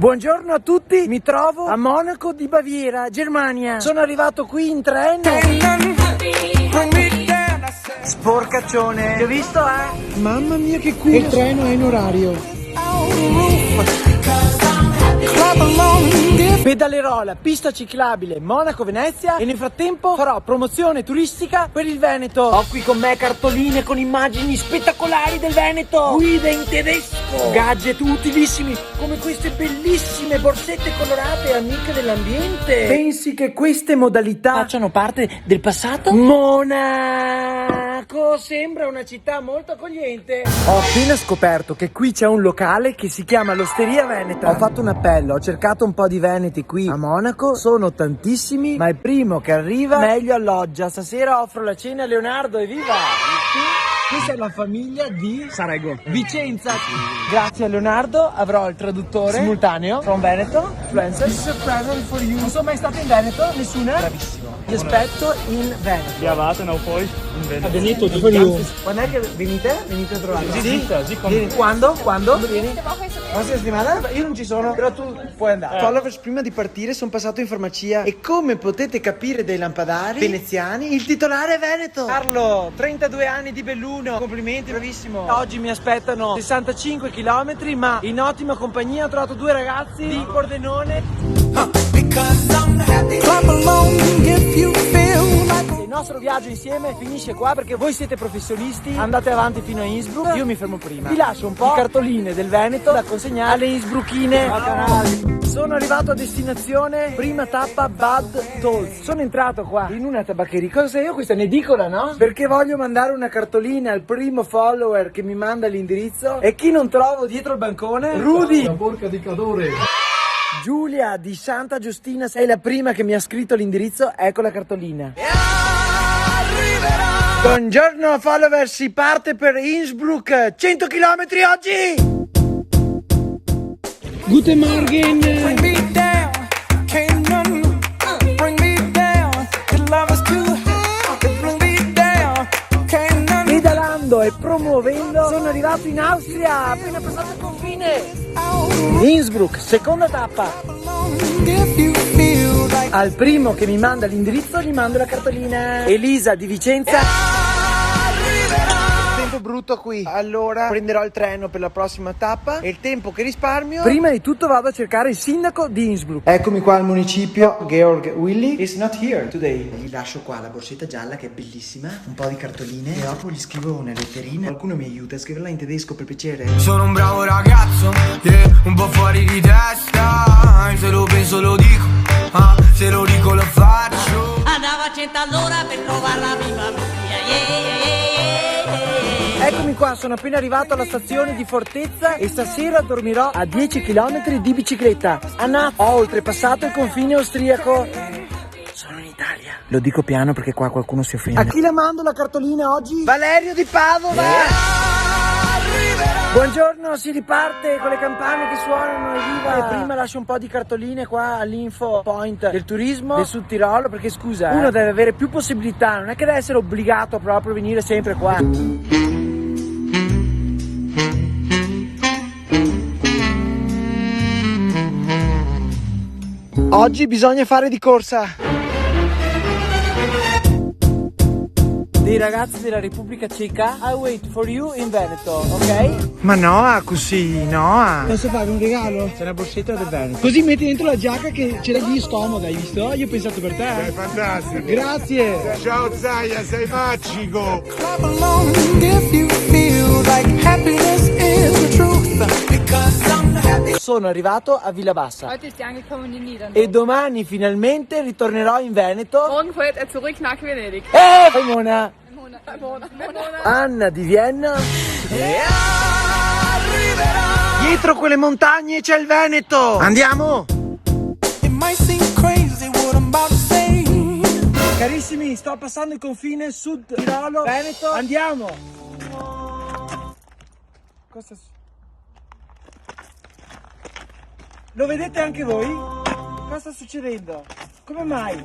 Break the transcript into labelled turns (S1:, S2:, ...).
S1: Buongiorno a tutti, mi trovo a Monaco di Baviera, Germania. Sono arrivato qui in treno. Sporcaccione. Ti ho visto, eh? Mamma mia che culo. Il treno è in orario. Pedalerò la pista ciclabile Monaco-Venezia e nel frattempo farò promozione turistica per il Veneto. Ho qui con me cartoline con immagini spettacolari del Veneto, guide in tedesco, gadget utilissimi come queste bellissime borsette colorate amiche dell'ambiente. Pensi che queste modalità facciano parte del passato? Monaco sembra una città molto accogliente. Ho appena scoperto che qui c'è un locale che si chiama l'Osteria Veneta. Ho fatto un appello, ho cercato un po' di veneti qui a Monaco, sono tantissimi, ma il primo che arriva meglio alloggia. Stasera offro la cena a Leonardo, evviva! Questa è la famiglia di Sarego, Vicenza. Grazie a Leonardo avrò il traduttore simultaneo from Veneto. Influencer. This is a present for you. Non sono mai stato in Veneto, nessuna? Bravissimo. Ti aspetto in Veneto.
S2: Ja, warten auf euch in Veneto.
S1: A Veneto, quando è che venite? Venite a trovarmi? Sì? Vieni. Quando? Quando vieni? La prossima settimana? Io non ci sono, però tu puoi andare. Followers, prima di partire sono passato in farmacia e come potete capire dai lampadari veneziani, il titolare è Veneto. Carlo, 32 anni di Belluno, complimenti, bravissimo. Oggi mi aspettano 65 km, ma in ottima compagnia. Ho trovato due ragazzi di Pordenone. Il nostro viaggio insieme finisce qua perché voi siete professionisti, andate avanti fino a Innsbruck, io mi fermo prima. Vi lascio un po' di cartoline del Veneto da consegnare alle innsbruckine. Sono arrivato a destinazione, prima tappa Bad Tolz. Sono entrato qua in una tabaccheria. Cosa sei io? Questa è un'edicola, no? Perché voglio mandare una cartolina al primo follower che mi manda l'indirizzo. E chi non trovo dietro il bancone? Rudy!
S2: La porca di Cadore.
S1: Giulia di Santa Giustina, sei la prima che mi ha scritto l'indirizzo, ecco la cartolina. Buongiorno follower, si parte per Innsbruck, 100 km oggi! Guten Morgen! Pedalando e promuovendo sono arrivato in Austria, appena passato il confine. Innsbruck, seconda tappa. Al primo che mi manda l'indirizzo gli mando la cartolina. Elisa di Vicenza. Tempo brutto qui, allora prenderò il treno per la prossima tappa e il tempo che risparmio. Prima di tutto vado a cercare il sindaco di Innsbruck. Eccomi qua al municipio. Georg Willi is not here today. Gli lascio qua la borsetta gialla che è bellissima, un po' di cartoline e dopo gli scrivo una letterina. Qualcuno mi aiuta a scriverla in tedesco per piacere.
S3: Sono un bravo ragazzo, yeah, un po' fuori di testa. Se lo penso lo dico, se lo dico lo faccio.
S4: Andavo a 100 all'ora per trovare la viva mia,
S1: Eccomi qua, sono appena arrivato alla stazione di Fortezza e stasera dormirò a 10 km di bicicletta. Anna, ho oltrepassato il confine austriaco. Sono in Italia. Lo dico piano perché qua qualcuno si offende. A chi la mando la cartolina oggi? Valerio di Padova! Buongiorno, si riparte con le campane che suonano, evviva! E prima lascio un po' di cartoline qua all'info point del turismo del Sud Tirolo, perché scusa, uno deve avere più possibilità, non è che deve essere obbligato proprio a venire sempre qua. Oggi bisogna fare di corsa. Dei ragazzi della Repubblica Ceca. I wait for you in Veneto, ok? Ma no, così, no. Posso fare un regalo? C'è una borsetta del Veneto. Così metti dentro la giacca che ce l'hai lì scomoda, hai visto? Io ho pensato per te.
S2: Sei fantastico.
S1: Grazie.
S2: Ciao Zaya, sei magico.
S1: Sono arrivato a Villabassa.
S5: Heute ist sie angekommen in Niederlande.
S1: E domani finalmente ritornerò in Veneto.
S5: Morgen fährt er zurück nach Venedig.
S1: Mona.
S5: Mona.
S1: Anna di Vienna. Dietro quelle montagne c'è il Veneto. Andiamo. Carissimi, sto passando il confine Sud Tirolo, Veneto. Andiamo. Cosa Lo vedete anche voi? Cosa sta succedendo? Come mai?